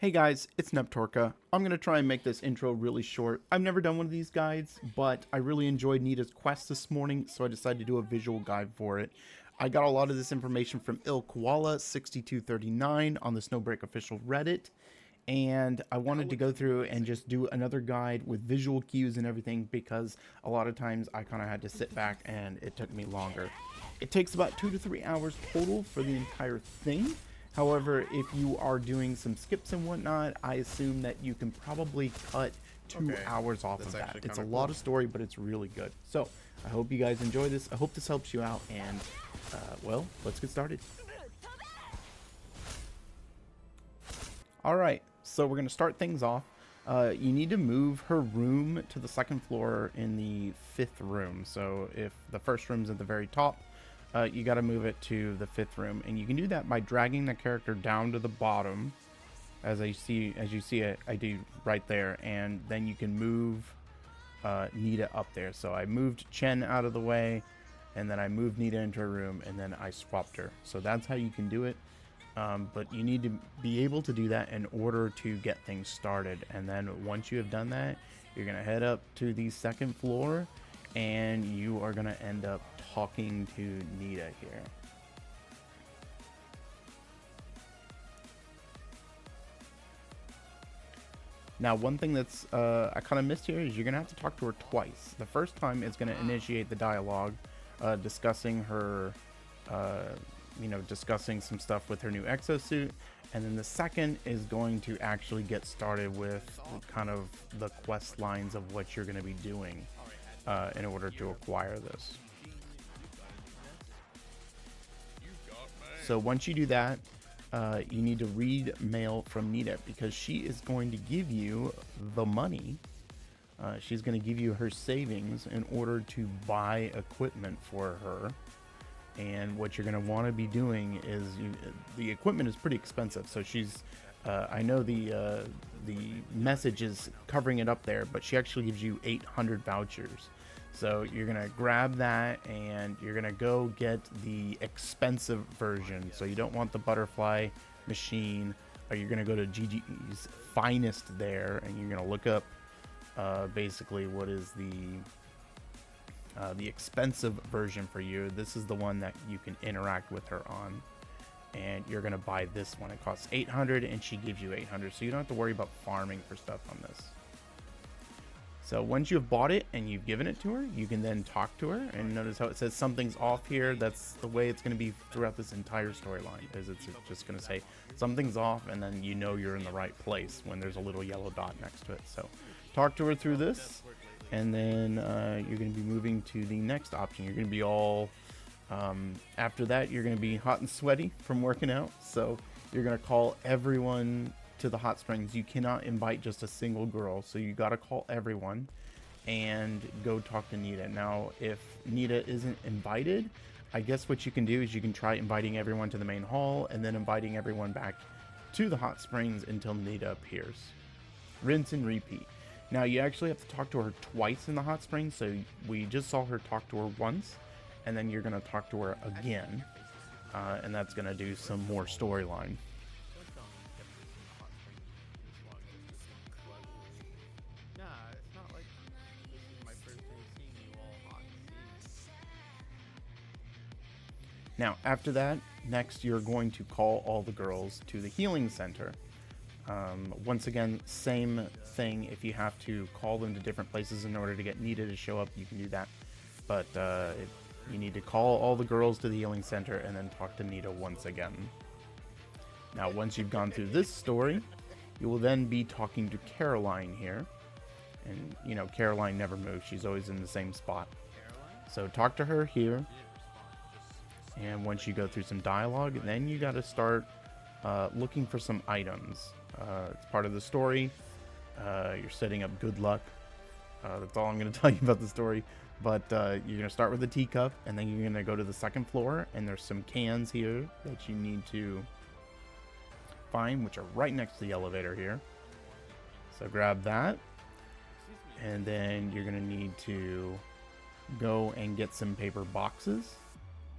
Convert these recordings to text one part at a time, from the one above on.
Hey guys, it's Neptorka. I'm going to try and make this intro really short. I've never done one of these guides, but I really enjoyed Nita's quest this morning, so I decided to do a visual guide for it. I got a lot of this information from IlKoala6239 on the Snowbreak official Reddit, and I wanted to go through and just do another guide with visual cues and everything because a lot of times I kind of had to sit back and it took me longer. It takes about 2 to 3 hours total for the entire thing. However, if you are doing some skips and whatnot, I assume that you can probably cut 2 hours off of that. It's a lot of story, but it's really good. So, I hope you guys enjoy this. I hope this helps you out, and, well, let's get started. Alright, so we're going to start things off. You need to move her room to the second floor in the 5th room. So, if the first room's at the very top, you got to move it to the 5th room, and you can do that by dragging the character down to the bottom, as you see it. I do right there, and then you can move Nita up there. So I moved Chen out of the way, and then I moved Nita into her room, and then I swapped her. So that's how you can do it. But you need to be able to do that in order to get things started. And then once you have done that, you're gonna head up to the 2nd floor, and you are gonna end up talking to Nita here. Now, one thing that's I kind of missed here is you're gonna have to talk to her twice. The first time is gonna initiate the dialogue, discussing her, discussing some stuff with her new exosuit, and then the second is going to actually get started with kind of the quest lines of what you're gonna be doing in order to acquire this. So once you do that, you need to read mail from Nita because she is going to give you the money. She's going to give you her savings in order to buy equipment for her. And what you're going to want to be doing is the equipment is pretty expensive. So she's, I know the message is covering it up there, but she actually gives you 800 vouchers. So you're going to grab that and you're going to go get the expensive version. So you don't want the butterfly machine. You're going to go to GG's finest there, and you're going to look up basically what is the expensive version for you. This is the one that you can interact with her on. And you're going to buy this one. It costs 800 and she gives you 800. So you don't have to worry about farming for stuff on this. So once you've bought it and you've given it to her, you can then talk to her, and notice how it says something's off here. That's the way it's going to be throughout this entire storyline, is it's just going to say something's off, and then you know you're in the right place when there's a little yellow dot next to it. So talk to her through this, and then you're going to be moving to the next option. You're going to be all, after that, you're going to be hot and sweaty from working out. So you're going to call everyone to the hot springs. You cannot invite just a single girl, so you got to call everyone and go talk to Nita. Now, if Nita isn't invited, I guess what you can do is you can try inviting everyone to the main hall and then inviting everyone back to the hot springs until Nita appears. Rinse and repeat. Now, you actually have to talk to her twice in the hot springs, so we just saw her talk to her once, and then you're going to talk to her again, and that's going to do some more storyline. Now, after that, next you're going to call all the girls to the healing center. Once again, same thing. If you have to call them to different places in order to get Nita to show up, you can do that. But you need to call all the girls to the healing center and then talk to Nita once again. Now, once you've gone through this story, you will then be talking to Caroline here. And, you know, Caroline never moves. She's always in the same spot. So talk to her here. And once you go through some dialogue, then you got to start looking for some items. It's part of the story. You're setting up good luck. That's all I'm going to tell you about the story. But you're going to start with the teacup, and then you're going to go to the 2nd floor, and there's some cans here that you need to find, which are right next to the elevator here. So grab that, and then you're going to need to go and get some paper boxes,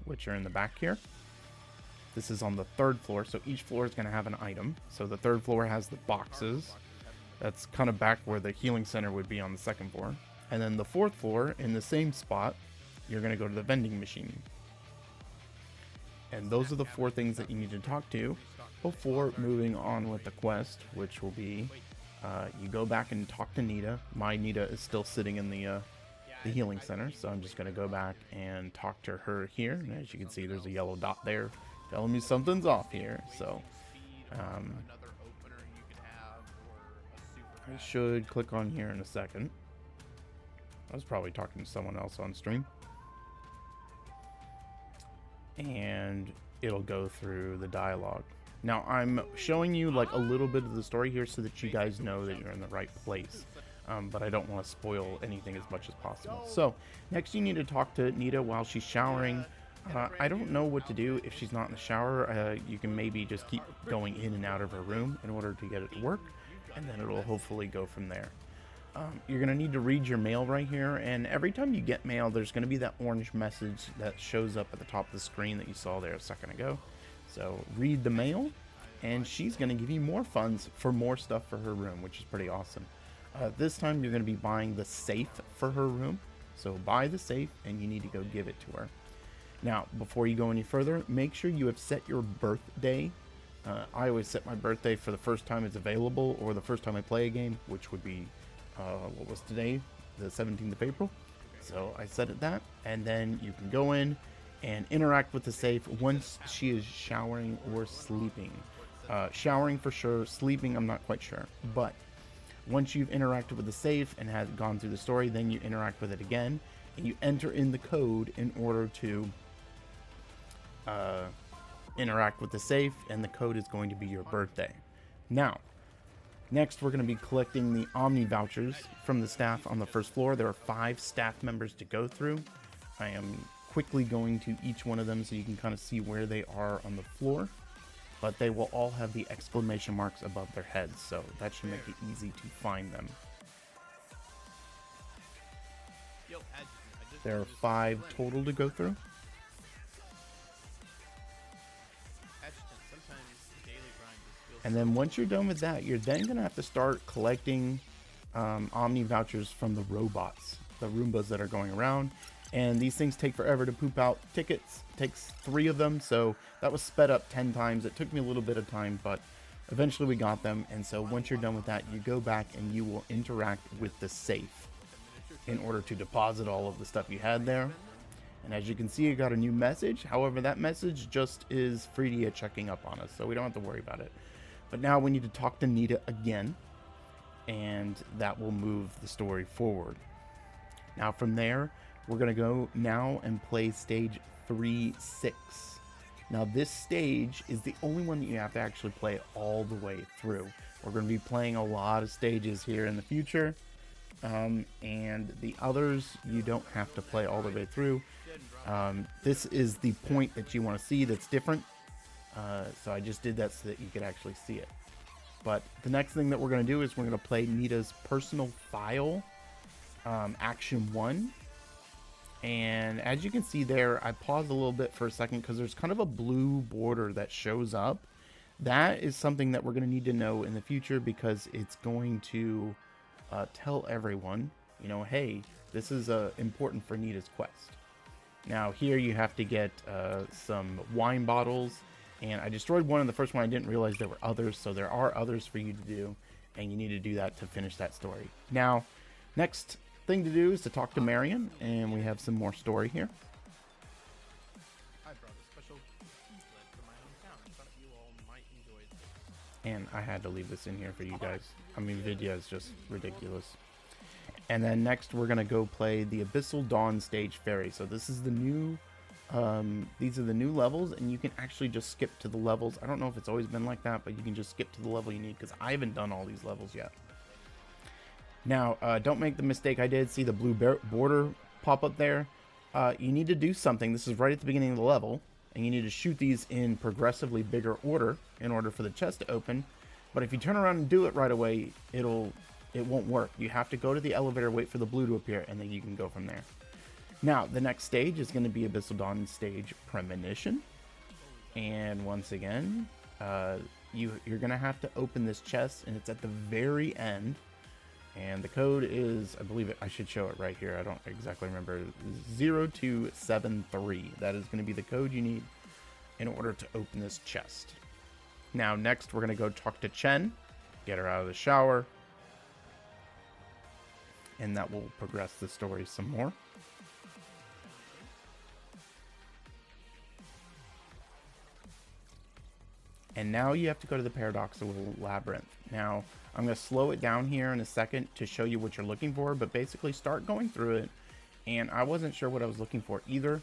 which are in the back here. This is on the 3rd floor, so each floor is going to have an item. So the 3rd floor has the boxes. That's kind of back where the healing center would be on the 2nd floor. And then the 4th floor, in the same spot, you're going to go to the vending machine. And those are the 4 things that you need to talk to before moving on with the quest, which will be, you go back and talk to Nita. My Nita is still sitting in the healing center, so I'm just going to go back and talk to her here. And as you can see, there's a yellow dot there telling me something's off here. So I should click on here in a second. I was probably talking to someone else on stream. And it'll go through the dialogue. Now I'm showing you like a little bit of the story here so that you guys know that you're in the right place. But I don't want to spoil anything as much as possible. So next you need to talk to Nita while she's showering. I don't know what to do if she's not in the shower. You can maybe just keep going in and out of her room in order to get it to work, and then it'll hopefully go from there. You're going to need to read your mail right here, and every time you get mail, there's going to be that orange message that shows up at the top of the screen that you saw there a second ago. So read the mail, and she's going to give you more funds for more stuff for her room, which is pretty awesome. This time you're going to be buying the safe for her room. So buy the safe, and you need to go give it to her. Now, before you go any further, make sure you have set your birthday. I always set my birthday for the first time it's available, or the first time I play a game, which would be, what was today? The 17th of April. So I set it that, and then you can go in and interact with the safe once she is showering or sleeping. Showering for sure, sleeping I'm not quite sure. But once you've interacted with the safe and has gone through the story, then you interact with it again, and you enter in the code in order to interact with the safe, and the code is going to be your birthday. Now, next we're going to be collecting the Omni vouchers from the staff on the 1st floor. There are 5 staff members to go through. I am quickly going to each one of them so you can kind of see where they are on the floor, but they will all have the exclamation marks above their heads, so that should make it easy to find them. There are 5 total to go through. And then once you're done with that, you're then going to have to start collecting Omni vouchers from the robots, the Roombas that are going around. And these things take forever to poop out tickets. It takes 3 of them, so that was sped up 10 times. It took me a little bit of time, but eventually we got them. And so once you're done with that, you go back and you will interact with the safe in order to deposit all of the stuff you had there. And as you can see, you got a new message. However, that message just is Freedia checking up on us, so we don't have to worry about it. But now we need to talk to Nita again, and that will move the story forward. Now from there, we're going to go now and play stage 3-6. Now this stage is the only one that you have to actually play all the way through. We're going to be playing a lot of stages here in the future, and the others you don't have to play all the way through. This is the point that you want to see that's different. So I just did that so that you could actually see it. But the next thing that we're going to do is we're going to play Nita's personal file, action 1. And as you can see there, I paused a little bit for a second because there's kind of a blue border that shows up. That is something that we're going to need to know in the future, because it's going to tell everyone, you know, hey, this is important for Nita's quest. Now here you have to get some wine bottles. And I destroyed one in the first one. I didn't realize there were others, so there are others for you to do, and you need to do that to finish that story. Now, next thing to do is to talk to Marion, and we have some more story here. I brought a special leaflet from my hometown. I thought you all might enjoy this. And I had to leave this in here for you guys. I mean, Vidya is just ridiculous. And then next, we're going to go play the Abyssal Dawn Stage Ferry. So this is the new... these are the new levels, and you can actually just skip to the levels. I don't know if it's always been like that, but you can just skip to the level you need, because I haven't done all these levels yet. Now, don't make the mistake I did. See the blue border pop up there? You need to do something. This is right at the beginning of the level, and you need to shoot these in progressively bigger order in order for the chest to open. But if you turn around and do it right away, it won't work. You have to go to the elevator, wait for the blue to appear, and then you can go from there. Now, the next stage is going to be Abyssal Dawn Stage Premonition. And once again, you're gonna have to open this chest, and it's at the very end. And the code is, I believe I should show it right here. I don't exactly remember. 0273. That is going to be the code you need in order to open this chest. Now, next, we're going to go talk to Chen, get her out of the shower, and that will progress the story some more. And now you have to go to the Paradoxical Labyrinth. Now, I'm going to slow it down here in a second to show you what you're looking for, but basically start going through it. And I wasn't sure what I was looking for either.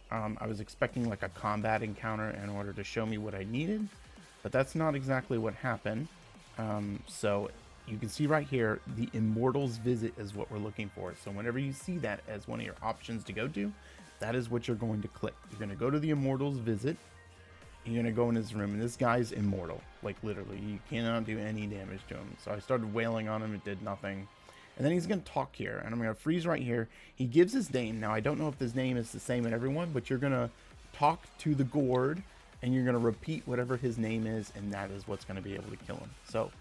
I was expecting like a combat encounter in order to show me what I needed, but that's not exactly what happened. So you can see right here, the Immortal's Visit is what we're looking for. So whenever you see that as one of your options to go to, that is what you're going to click. You're going to go to the Immortal's Visit. You're gonna go in his room, and this guy's immortal. Like, literally, you cannot do any damage to him. So I started wailing on him, it did nothing. And then he's gonna talk here, and I'm gonna freeze right here. He gives his name. Now, I don't know if his name is the same in everyone, but you're gonna talk to the gourd, and you're gonna repeat whatever his name is, and that is what's gonna be able to kill him. So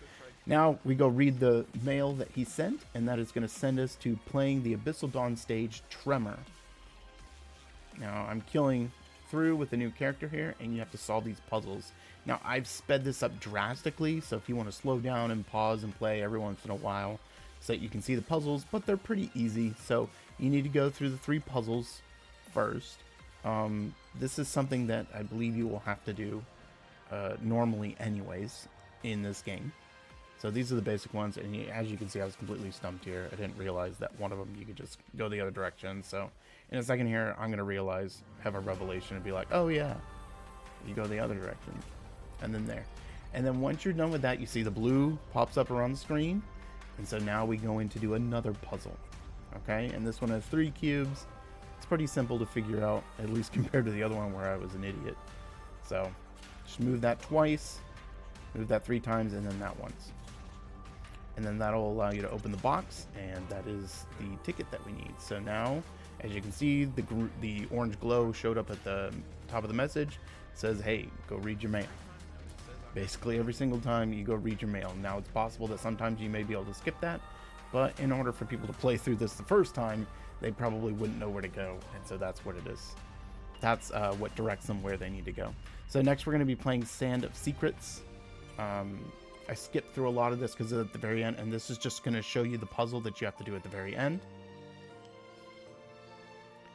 now we go read the mail that he sent, and that is gonna send us to playing the Abyssal Dawn stage, Tremor. Now, I'm killing through with a new character here, and you have to solve these puzzles. Now, I've sped this up drastically, so if you want to slow down and pause and play every once in a while so that you can see the puzzles, but they're pretty easy. So you need to go through the 3 puzzles first. This is something that I believe you will have to do normally anyways in this game. So these are the basic ones, and as you can see, I was completely stumped here. I didn't realize that one of them you could just go the other direction. So in a second here, I'm going to realize, have a revelation, and be like, oh yeah, you go the other direction. And then there. And then once you're done with that, you see the blue pops up around the screen. And so now we go in to do another puzzle. Okay, and this one has 3 cubes. It's pretty simple to figure out, at least compared to the other one where I was an idiot. So just move that twice, move that 3 times, and then that once. And then that'll allow you to open the box, and that is the ticket that we need. So now, as you can see, the orange glow showed up at the top of the message. It says, hey, go read your mail. Basically, every single time you go read your mail. Now, it's possible that sometimes you may be able to skip that, but in order for people to play through this the first time, they probably wouldn't know where to go, and so that's what it is. That's what directs them where they need to go. So next, we're going to be playing Sand of Secrets. I skipped through a lot of this because at the very end, and this is just going to show you the puzzle that you have to do at the very end.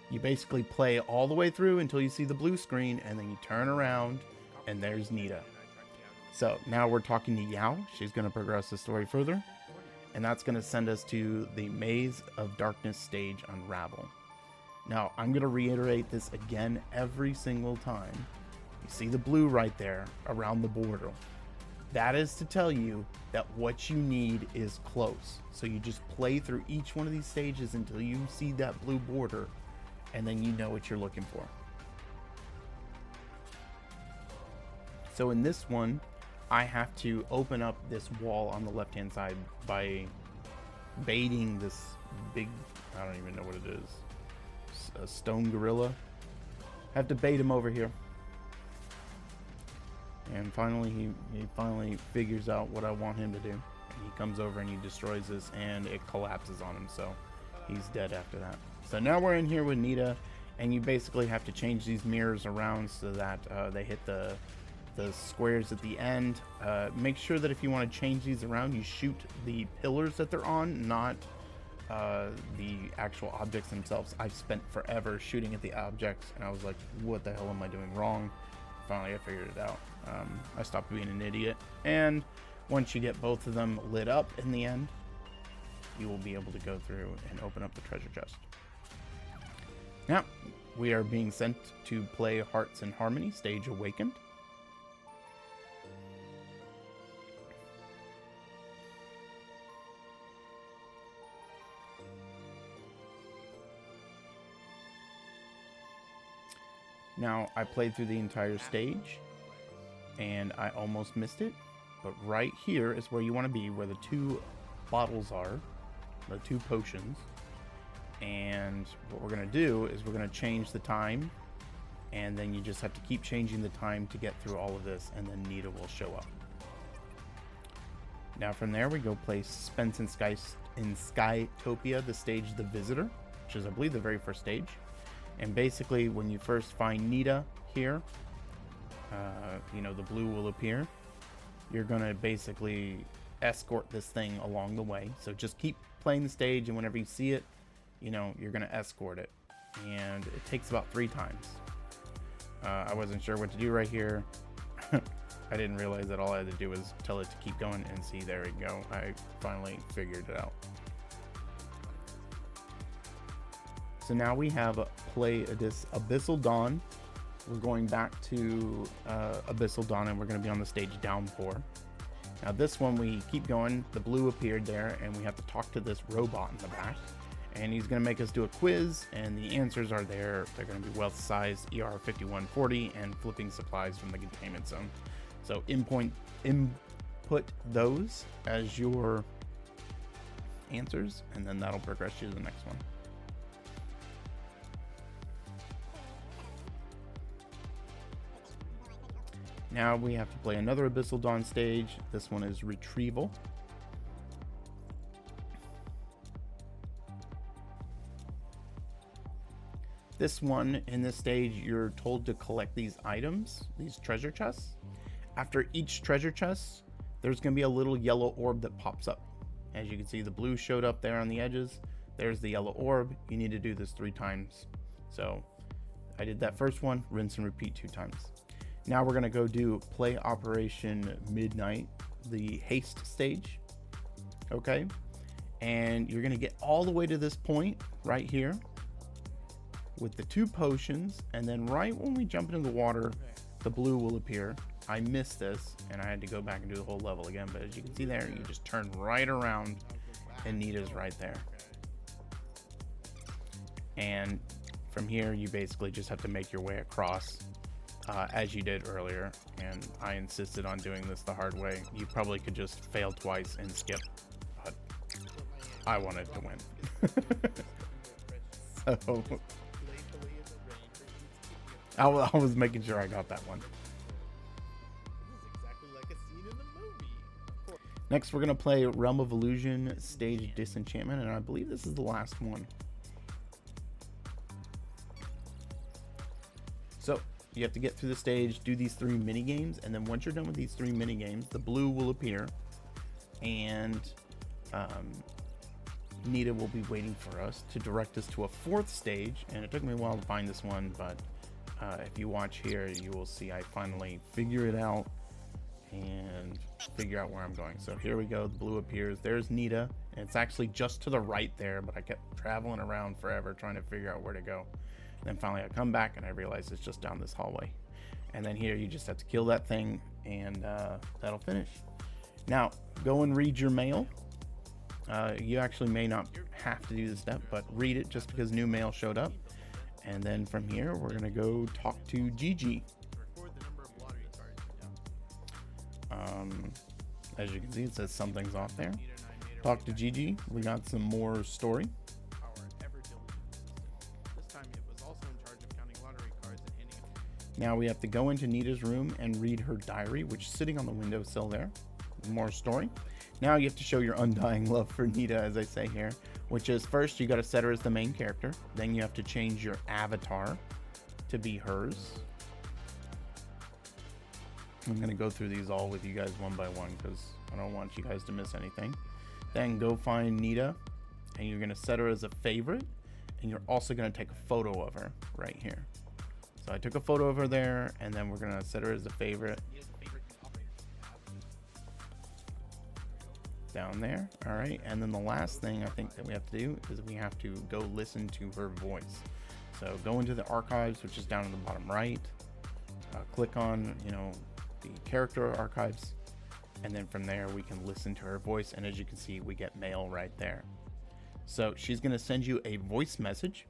You basically play all the way through until you see the blue screen, and then you turn around, and there's Nita. So now we're talking to Yao. She's going to progress the story further, and that's going to send us to the Maze of Darkness stage Unravel. Now, I'm going to reiterate this again every single time. You see the blue right there around the border. That is to tell you that what you need is close. So you just play through each one of these stages until you see that blue border, and then you know what you're looking for. So in this one, I have to open up this wall on the left-hand side by baiting this big, I don't even know what it is, a stone gorilla. I have to bait him over here. And finally, he finally figures out what I want him to do. And he comes over and he destroys this, and it collapses on him, so he's dead after that. So now we're in here with Nita, and you basically have to change these mirrors around so that they hit the squares at the end. Make sure that if you want to change these around, you shoot the pillars that they're on, not the actual objects themselves. I've spent forever shooting at the objects, and I was like, what the hell am I doing wrong? Finally, I figured it out. I stopped being an idiot, and once you get both of them lit up in the end, you will be able to go through and open up the treasure chest. Now, we are being sent to play Hearts in Harmony, stage Awakened. Now, I played through the entire stage, and I almost missed it, but right here is where you want to be, where the 2 bottles are, the 2 potions, and what we're going to do is we're going to change the time And then you just have to keep changing the time to get through all of this, and then Nita will show up. Now from there we go play Spence in Skytopia, the stage The Visitor, which is I believe the very first stage. And basically when you first find Nita here, you know, the blue will appear. You're gonna basically escort this thing along the way. So just keep playing the stage, and whenever you see it, you know, you're gonna escort it. And it takes about 3 times. I wasn't sure what to do right here. I didn't realize that all I had to do was tell it to keep going, and see, there we go. I finally figured it out. So now we have play this Abyssal Dawn. We're going back to Abyssal Dawn, and we're going to be on the stage Downpour. Now this one we keep going. The blue appeared there, and we have to talk to this robot in the back. And he's going to make us do a quiz, and the answers are there. They're going to be wealth size, ER 5140, and flipping supplies from the containment zone. So input those as your answers, and then that'll progress you to the next one. Now we have to play another Abyssal Dawn stage. This one is Retrieval. This one, in this stage, you're told to collect these items, these treasure chests. After each treasure chest, there's going to be a little yellow orb that pops up. As you can see, the blue showed up there on the edges. There's the yellow orb. You need to do this 3 times. So I did that first one, rinse and repeat 2 times. Now we're going to go do play Operation Midnight, the haste stage. Okay. And you're going to get all the way to this point right here with the 2 potions, and then right when we jump into the water, the blue will appear. I missed this, and I had to go back and do the whole level again, but as you can see there, you just turn right around, and Nita's right there. And from here, you basically just have to make your way across, as you did earlier, and I insisted on doing this the hard way. You probably could just fail twice and skip, but I wanted to win. So I was making sure I got that one. Next, we're going to play Realm of Illusion Stage Disenchantment, and I believe this is the last one. So you have to get through the stage, do these 3 mini games, and then once you're done with these 3 mini games, the blue will appear, and Nita will be waiting for us to direct us to a 4th stage. And it took me a while to find this one, but if you watch here, you will see I finally figure it out and figure out where I'm going. So here we go. The blue appears. There's Nita, and it's actually just to the right there, but I kept traveling around forever trying to figure out where to go. And then finally I come back and I realize it's just down this hallway. And then here you just have to kill that thing, and that'll finish. Now go and read your mail. You actually may not have to do this step, but read it just because new mail showed up. And then from here, we're going to go talk to Gigi. As you can see, it says something's off there. Talk to Gigi. We got some more story. Now we have to go into Nita's room and read her diary, which is sitting on the windowsill there. More story. Now you have to show your undying love for Nita, as I say here, which is first you got to set her as the main character. Then you have to change your avatar to be hers. I'm going to go through these all with you guys one by one because I don't want you guys to miss anything. Then go find Nita, and you're going to set her as a favorite, and you're also going to take a photo of her right here. So I took a photo of her there, and then we're going to set her as a favorite. Down there. All right, and then the last thing I think that we have to do is we have to go listen to her voice. So go into the archives, which is down in the bottom right. Click on, the character archives, and then from there we can listen to her voice. And as you can see, we get mail right there. So she's going to send you a voice message.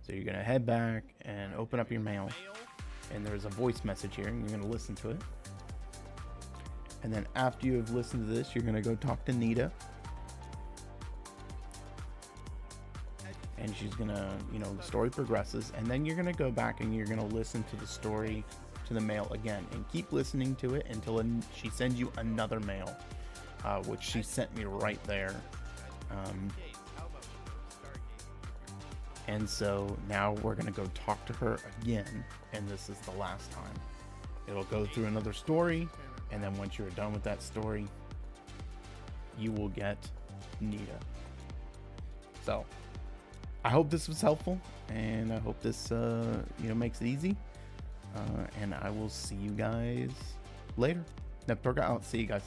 So you're going to head back and open up your mail, and there's a voice message here, and you're going to listen to it. And then after you have listened to this, you're going to go talk to Nita. and she's gonna, you know, the story progresses, and then you're gonna go back and you're gonna listen to the story, to the mail again, and keep listening to it until she sends you another mail, which she sent me right there. And so now we're gonna go talk to her again, and this is the last time. It'll go through another story, and then once you're done with that story, you will get Nita. So I hope this was helpful, and I hope this you know, makes it easy. And I will see you guys later. I'll see you guys.